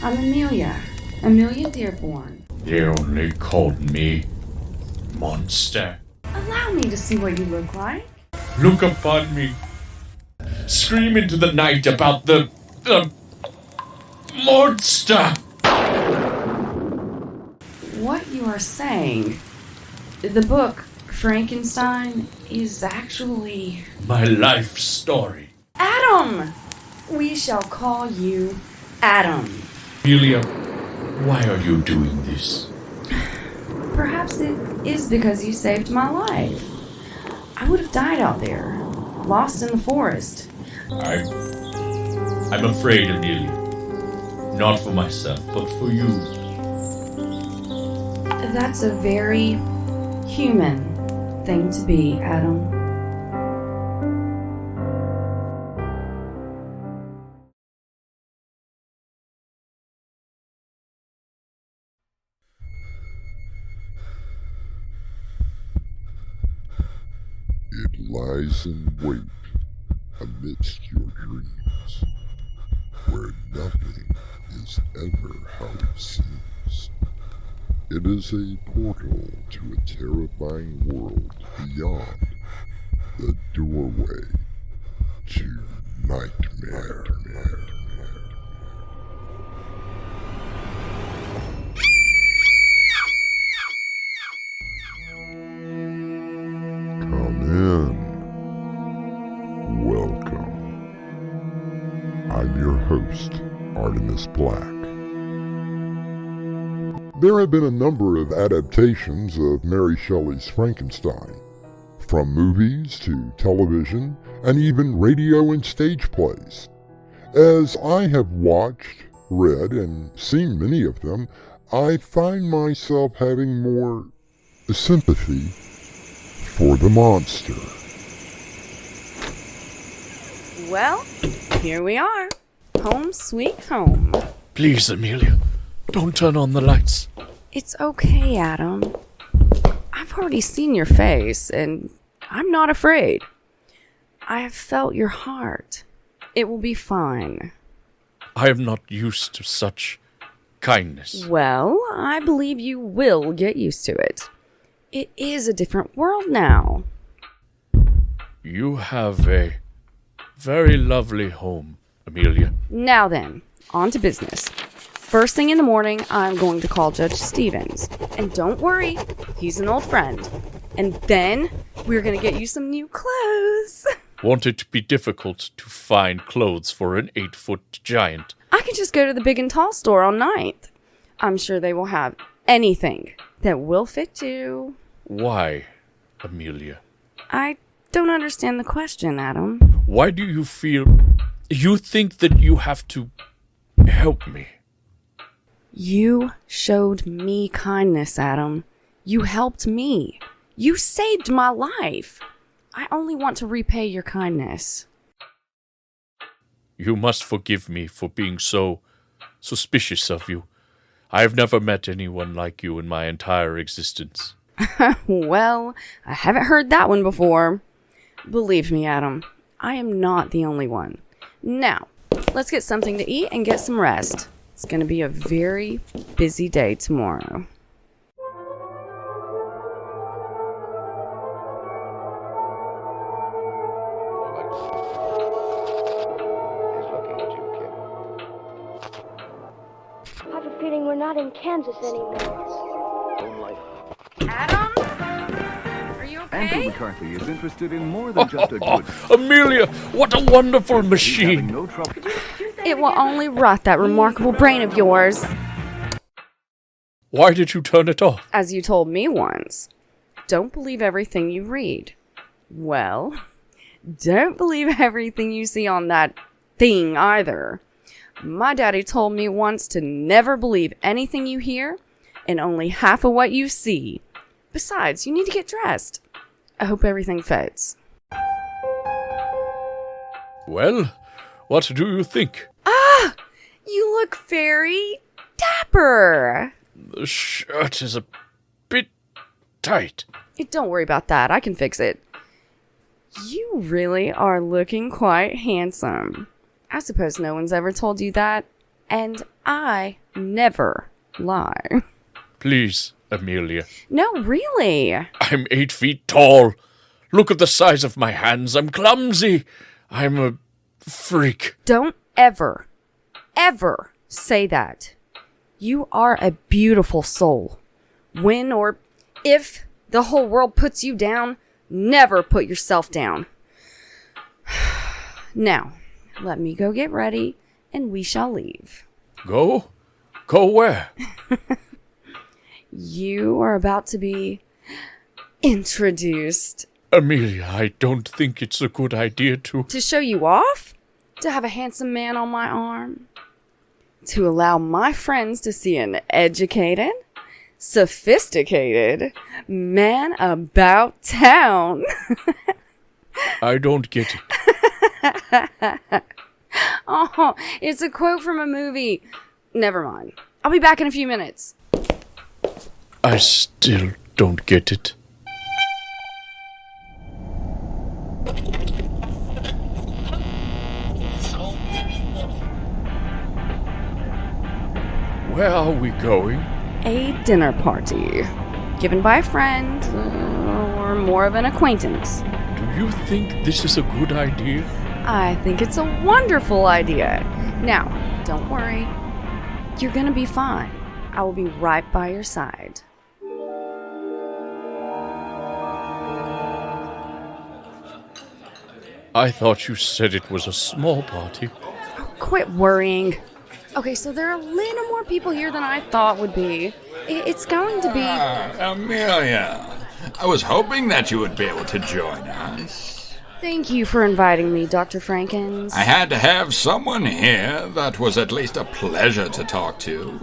I'm Amelia. Amelia Dearborn. They only called me monster. Allow me to see what you look like. Look upon me. Scream into the night about the monster. What you are saying, the book Frankenstein is actually... My life story. Adam! We shall call you Adam. Amelia, why are you doing this? Perhaps it is because you saved my life. I would have died out there, lost in the forest. I'm afraid, Amelia. Not for myself, but for you. That's a very human thing to be, Adam. It lies in wait amidst your dreams, where nothing is ever how it seems. It is a portal to a terrifying world beyond the doorway to nightmare. Come in. Welcome. I'm your host, Artemis Black. There have been a number of adaptations of Mary Shelley's Frankenstein, from movies to television and even radio and stage plays. As I have watched, read, and seen many of them, I find myself having more sympathy for the monster. Well, here we are. Home sweet home. Please, Amelia, don't turn on the lights. It's okay, Adam. I've already seen your face, and I'm not afraid. I have felt your heart. It will be fine. I am not used to such kindness. Well, I believe you will get used to it. It is a different world now. You have a very lovely home, Amelia. Now then, on to business. First thing in the morning, I'm going to call Judge Stevens. And don't worry, he's an old friend. And then, we're going to get you some new clothes. Won't it be difficult to find clothes for an 8-foot giant? I can just go to the Big and Tall store on 9th. I'm sure they will have anything that will fit you. Why, Amelia? I don't understand the question, Adam. Why do you feel... You think that you have to help me? You showed me kindness, Adam. You helped me. You saved my life. I only want to repay your kindness. You must forgive me for being so suspicious of you. I have never met anyone like you in my entire existence. Well, I haven't heard that one before. Believe me, Adam, I am not the only one. Now, let's get something to eat and get some rest. It's going to be a very busy day tomorrow. I have a feeling we're not in Kansas anymore. Adam? Are you Andrew okay? McCarthy is interested in more than just a good... Amelia, what a wonderful He's having machine! no trouble. It will only rot that remarkable brain of yours. Why did you turn it off? As you told me once, don't believe everything you read. Well, don't believe everything you see on that thing either. My daddy told me once to never believe anything you hear and only half of what you see. Besides, you need to get dressed. I hope everything fits. Well, what do you think? Ah! You look very dapper. The shirt is a bit tight. Don't worry about that. I can fix it. You really are looking quite handsome. I suppose no one's ever told you that. And I never lie. Please, Amelia. No, really. I'm 8 feet tall. Look at the size of my hands. I'm clumsy. I'm a freak. Don't ever say that. You are a beautiful soul. When or if the whole world puts you down, never put yourself down. Now, let me go get ready, and we shall leave. Go? Go where? You are about to be introduced. Amelia, I don't think it's a good idea to... To show you off? To have a handsome man on my arm? To allow my friends to see an educated, sophisticated man about town? I don't get it. Oh, it's a quote from a movie. Never mind. I'll be back in a few minutes. I still don't get it. Where are we going? A dinner party. Given by a friend, or more of an acquaintance. Do you think this is a good idea? I think it's a wonderful idea. Now, don't worry. You're gonna be fine. I will be right by your side. I thought you said it was a small party. Oh, quit worrying. Okay, so there are a little more people here than I thought would be. It's going to be... Amelia, I was hoping that you would be able to join us. Thank you for inviting me, Dr. Frankens. I had to have someone here that was at least a pleasure to talk to.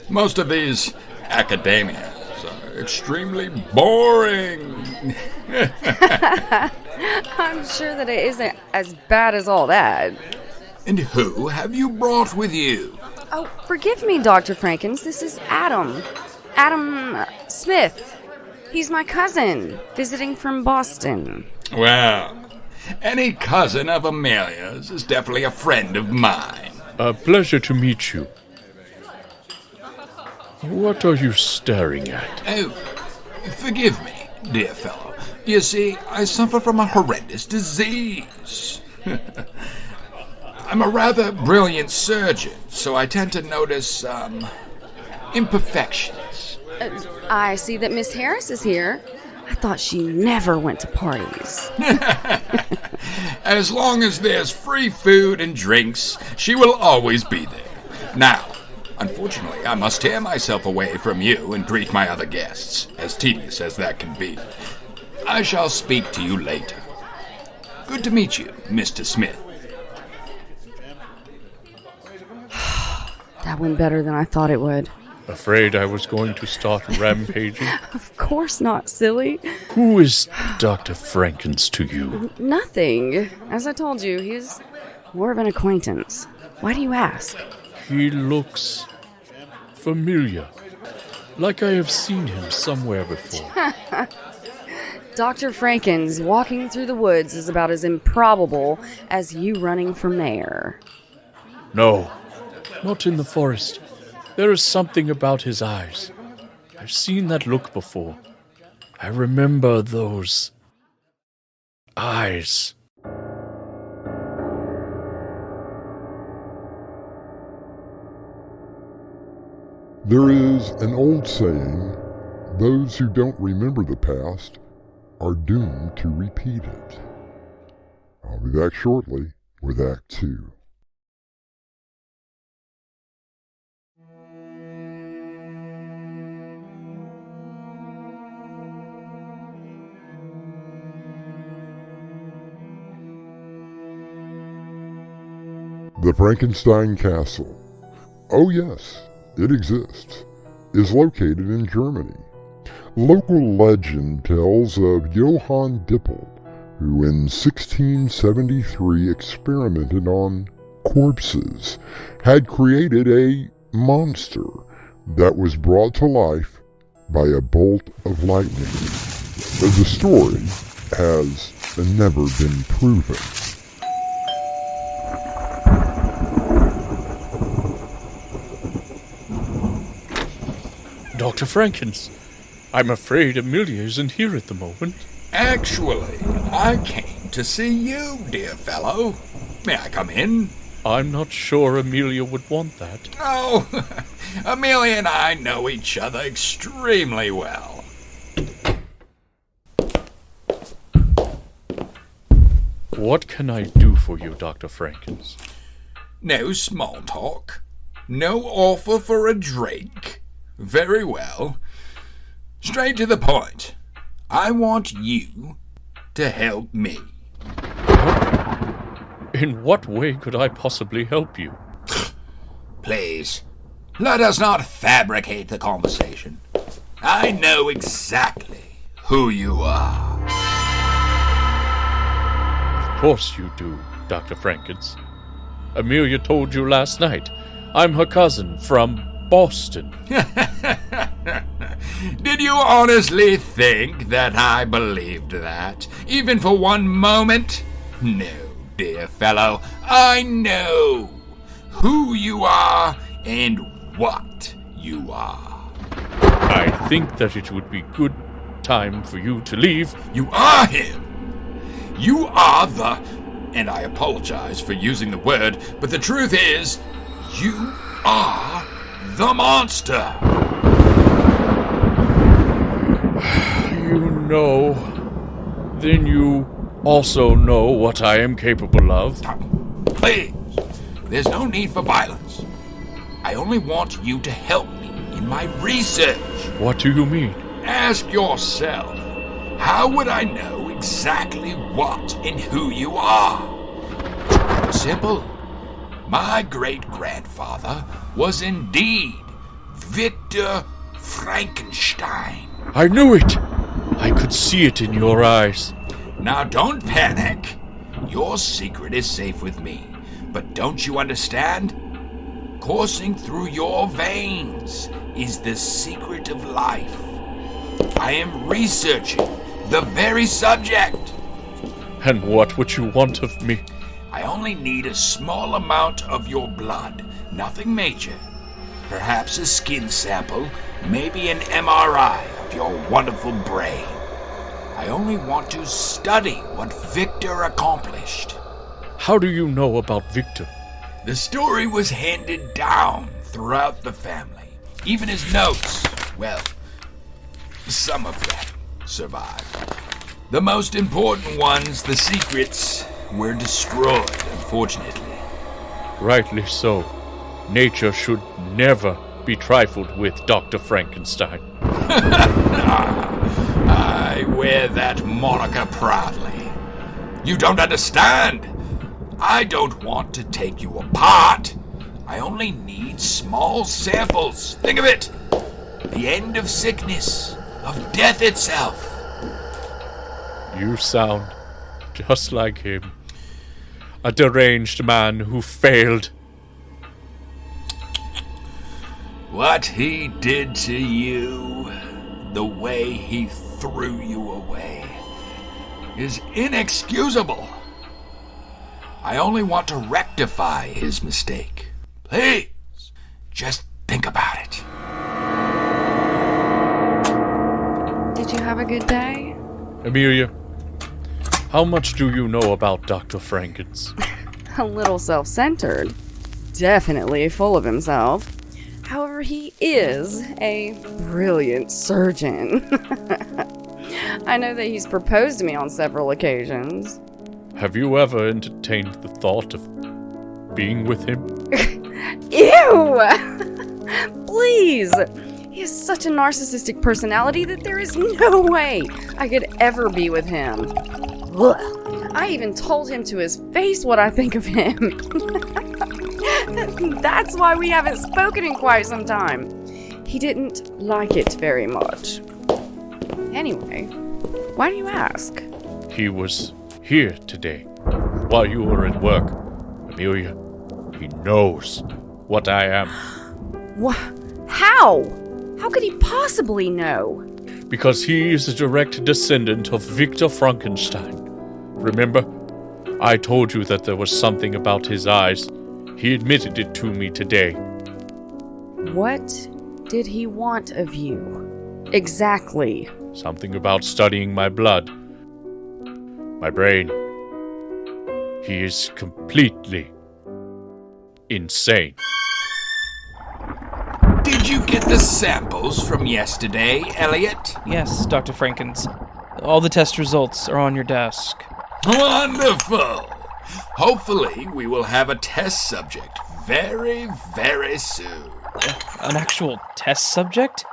Most of these academias are extremely boring. I'm sure that it isn't as bad as all that. And who have you brought with you? Oh, forgive me, Dr. Frankens. This is Adam. Adam Smith. He's my cousin, visiting from Boston. Well, any cousin of Amelia's is definitely a friend of mine. A pleasure to meet you. What are you staring at? Oh, forgive me, dear fellow. You see, I suffer from a horrendous disease. I'm a rather brilliant surgeon, so I tend to notice, imperfections. I see that Miss Harris is here. I thought she never went to parties. As long as there's free food and drinks, she will always be there. Now, unfortunately, I must tear myself away from you and greet my other guests, as tedious as that can be. I shall speak to you later. Good to meet you, Mr. Smith. That went better than I thought it would. Afraid I was going to start rampaging? Of course not, silly. Who is Dr. Frankens to you? Nothing. As I told you, he's more of an acquaintance. Why do you ask? He looks familiar. Like I have seen him somewhere before. Dr. Frankens walking through the woods is about as improbable as you running for mayor. No, not in the forest. There is something about his eyes. I've seen that look before. I remember those eyes. There is an old saying, those who don't remember the past are doomed to repeat it. I'll be back shortly with Act 2. The Frankenstein Castle. Oh yes, it exists. Is located in Germany. Local legend tells of Johann Dippel, who in 1673 experimented on corpses, had created a monster that was brought to life by a bolt of lightning. But the story has never been proven. Dr. Frankens, I'm afraid Amelia isn't here at the moment. Actually, I came to see you, dear fellow. May I come in? I'm not sure Amelia would want that. Oh, Amelia and I know each other extremely well. What can I do for you, Dr. Frankens? No small talk. No offer for a drink. Very well. Straight to the point. I want you to help me. In what way could I possibly help you? Please, let us not fabricate the conversation. I know exactly who you are. Of course you do, Dr. Frankens. Amelia told you last night. I'm her cousin from Boston. Did you honestly think that I believed that, even for one moment? No, dear fellow, I know who you are and what you are. I think that it would be good time for you to leave. You are him. You are the... And I apologize for using the word, but the truth is, you are the monster. You know. Then you also know what I am capable of. Please, there's no need for violence. I only want you to help me in my research. What do you mean? Ask yourself, how would I know exactly what and who you are? Simple. My great-grandfather was indeed Victor Frankenstein. I knew it! I could see it in your eyes. Now don't panic. Your secret is safe with me. But don't you understand? Coursing through your veins is the secret of life. I am researching the very subject. And what would you want of me? I only need a small amount of your blood, nothing major. Perhaps a skin sample, maybe an MRI of your wonderful brain. I only want to study what Victor accomplished. How do you know about Victor? The story was handed down throughout the family. Even his notes, well, some of them survived. The most important ones, the secrets, were destroyed, unfortunately. Rightly so. Nature should never be trifled with, Dr. Frankenstein. I wear that moniker proudly. You don't understand. I don't want to take you apart. I only need small samples. Think of it. The end of sickness, of death itself. You sound just like him. A deranged man who failed. What he did to you, the way he threw you away, is inexcusable. I only want to rectify his mistake. Please, just think about it. Did you have a good day? Amelia, how much do you know about Dr. Frankens? A little self-centered. Definitely full of himself. However, he is a brilliant surgeon. I know that he's proposed to me on several occasions. Have you ever entertained the thought of being with him? Ew! Please! He has such a narcissistic personality that there is no way I could ever be with him. Ugh. I even told him to his face what I think of him. That's why we haven't spoken in quite some time. He didn't like it very much. Anyway, why do you ask? He was here today, while you were at work. Amelia, he knows what I am. How? How could he possibly know? Because he is a direct descendant of Victor Frankenstein. Remember? I told you that there was something about his eyes. He admitted it to me today. What did he want of you? Exactly. Something about studying my blood. My brain. He is completely insane. Did you get the samples from yesterday, Elliot? Yes, Dr. Frankens. All the test results are on your desk. Wonderful! Hopefully, we will have a test subject very, very soon. An actual test subject?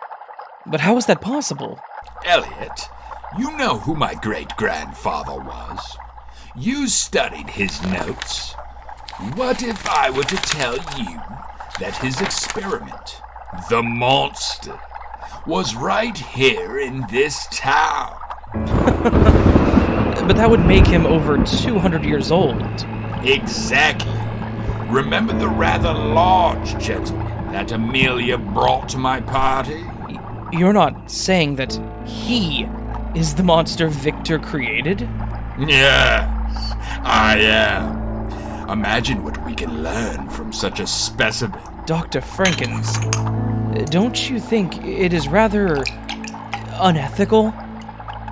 But how is that possible? Elliot, you know who my great-grandfather was. You studied his notes. What if I were to tell you that his experiment, the monster, was right here in this town? But that would make him over 200 years old. Exactly. Remember the rather large gentleman that Amelia brought to my party? You're not saying that he is the monster Victor created? Yes, I am. Imagine what we can learn from such a specimen. Dr. Frankens, don't you think it is rather unethical?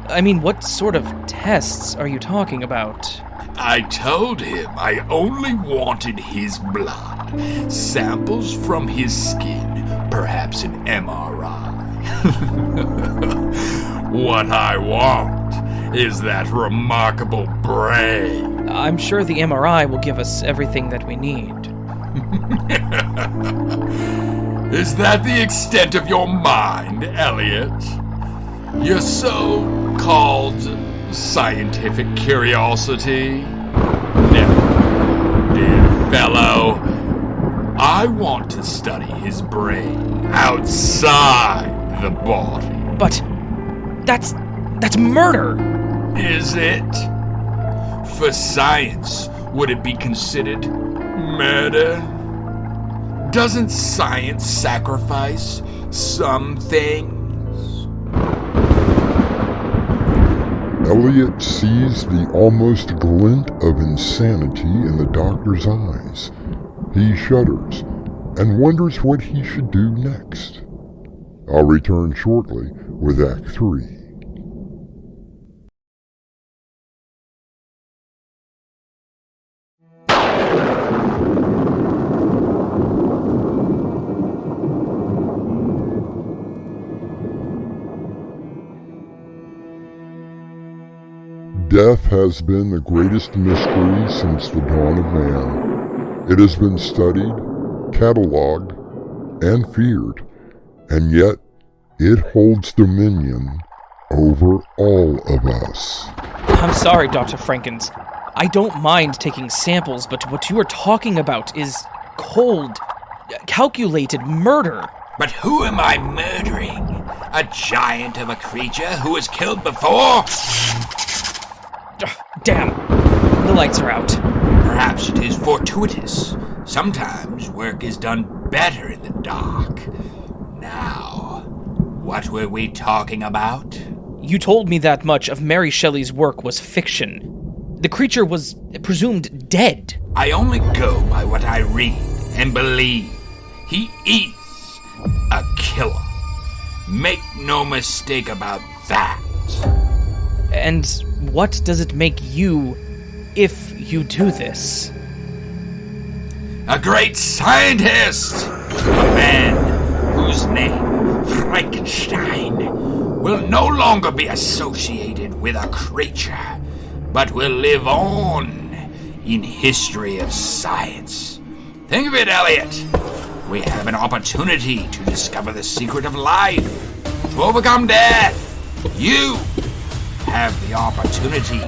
I mean, what sort of tests are you talking about? I told him I only wanted his blood, samples from his skin, perhaps an MRI. What I want is that remarkable brain. I'm sure the MRI will give us everything that we need. Is that the extent of your mind, Elliot? Your so-called scientific curiosity? No, dear fellow. I want to study his brain outside the body. But that's murder! Is it? For science, would it be considered murder? Doesn't science sacrifice some things? Elliot sees the almost glint of insanity in the doctor's eyes. He shudders and wonders what he should do next. I'll return shortly with Act 3. Death has been the greatest mystery since the dawn of man. It has been studied, catalogued, and feared, and yet it holds dominion over all of us. I'm sorry, Dr. Frankens. I don't mind taking samples, but what you are talking about is cold, calculated murder. But who am I murdering? A giant of a creature who was killed before? Damn, the lights are out. Perhaps it is fortuitous. Sometimes work is done better in the dark. Now, what were we talking about? You told me that much of Mary Shelley's work was fiction. The creature was presumed dead. I only go by what I read and believe. He is a killer. Make no mistake about that. And what does it make you if you do this? A great scientist! A man whose name, Frankenstein, will no longer be associated with a creature, but will live on in history of science. Think of it, Elliot. We have an opportunity to discover the secret of life, to overcome death. You have the opportunity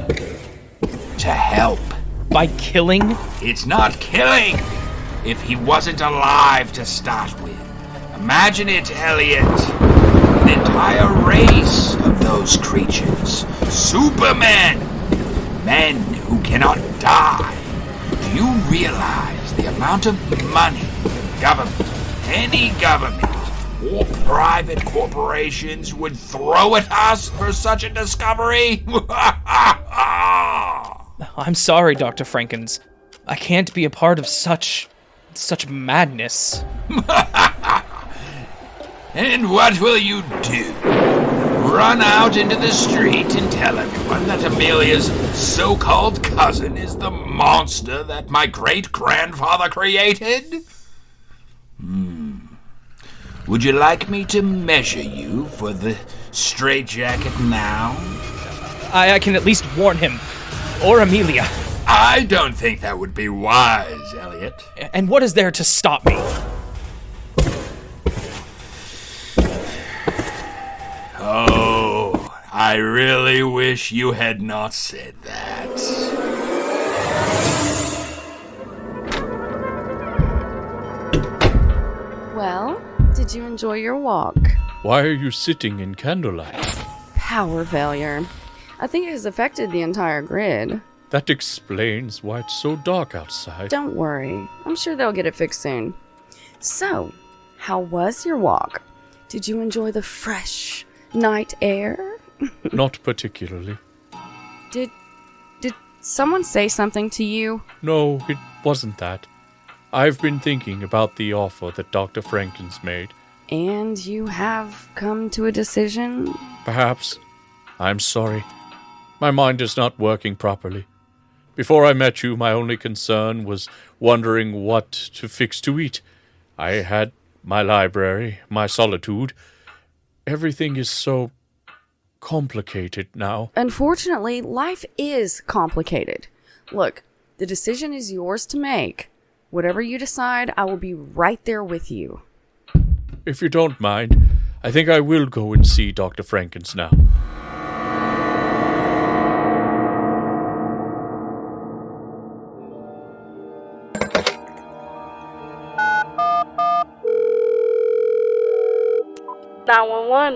to help. By killing? It's not killing if he wasn't alive to start with. Imagine it, Elliot. An entire race of those creatures. Supermen. Men who cannot die. Do you realize the amount of money government, any government, or private corporations would throw at us for such a discovery? I'm sorry, Dr. Frankens. I can't be a part of such madness. And what will you do? Run out into the street and tell everyone that Amelia's so-called cousin is the monster that my great-grandfather created? Would you like me to measure you for the straitjacket now? I can at least warn him. Or Amelia. I don't think that would be wise, Elliot. And what is there to stop me? Oh, I really wish you had not said that. Well, did you enjoy your walk? Why are you sitting in candlelight? Power failure. I think it has affected the entire grid. That explains why it's so dark outside. Don't worry. I'm sure they'll get it fixed soon. So, how was your walk? Did you enjoy the fresh night air? Not particularly. Did someone say something to you? No, it wasn't that. I've been thinking about the offer that Dr. Frankens made. And you have come to a decision? Perhaps. I'm sorry. My mind is not working properly. Before I met you, my only concern was wondering what to fix to eat. I had my library, my solitude. Everything is so complicated now. Unfortunately, life is complicated. Look, the decision is yours to make. Whatever you decide, I will be right there with you. If you don't mind, I think I will go and see Dr. Frankens now.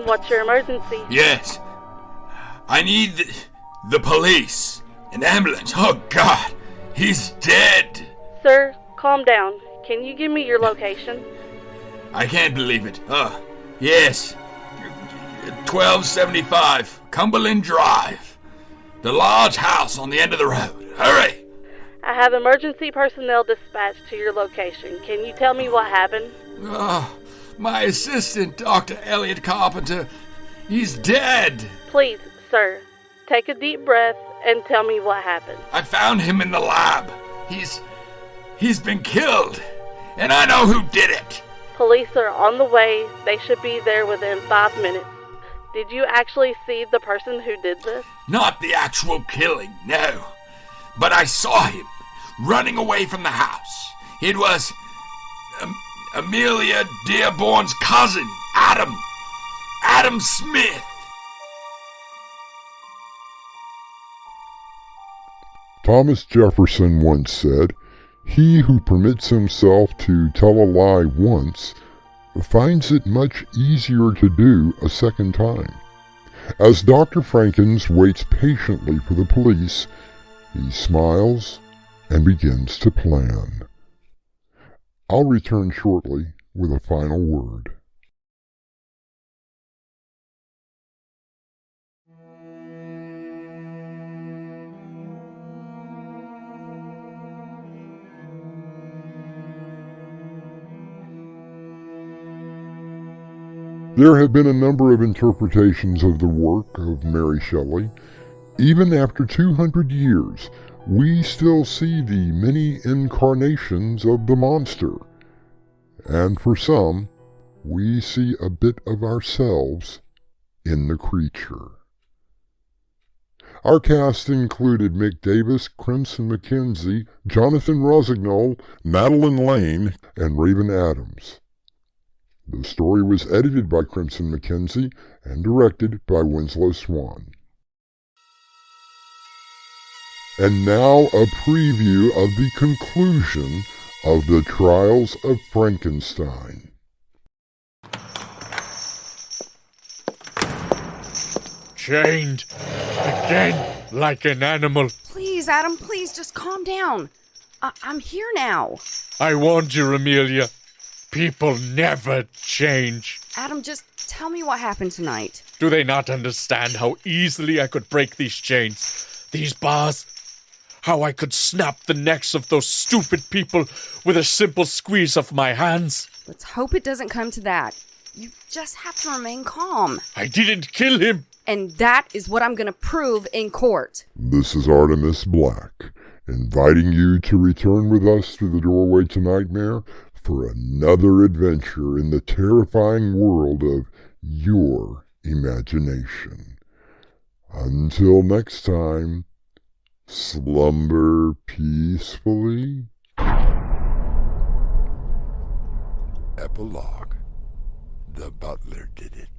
What's your emergency? Yes. I need the police. An ambulance. Oh, God. He's dead. Sir, calm down. Can you give me your location? I can't believe it. Yes. 1275 Cumberland Drive. The large house on the end of the road. Hurry! I have emergency personnel dispatched to your location. Can you tell me what happened? My assistant, Dr. Elliot Carpenter, he's dead. Please, sir, take a deep breath and tell me what happened. I found him in the lab. He's been killed, and I know who did it. Police are on the way. They should be there within 5 minutes. Did you actually see the person who did this? Not the actual killing, no. But I saw him running away from the house. It was Amelia Dearborn's cousin, Adam Smith. Thomas Jefferson once said, "He who permits himself to tell a lie once finds it much easier to do a second time." As Dr. Frankens waits patiently for the police, he smiles and begins to plan. I'll return shortly with a final word. There have been a number of interpretations of the work of Mary Shelley. Even after 200 years, we still see the many incarnations of the monster. And for some, we see a bit of ourselves in the creature. Our cast included Mick Davis, Crimson McKenzie, Jonathan Rossignol, Madeline Lane, and Raven Adams. The story was edited by Crimson McKenzie and directed by Winslow Swan. And now a preview of the conclusion of the Trials of Frankenstein. Chained again like an animal. Please, Adam, please, just calm down. I'm here now. I warned you, Amelia. People never change. Adam, just tell me what happened tonight. Do they not understand how easily I could break these chains, these bars? How I could snap the necks of those stupid people with a simple squeeze of my hands? Let's hope it doesn't come to that. You just have to remain calm. I didn't kill him. And that is what I'm going to prove in court. This is Artemis Black, inviting you to return with us through the doorway to Nightmare for another adventure in the terrifying world of your imagination. Until next time, slumber peacefully. Epilogue. The butler did it.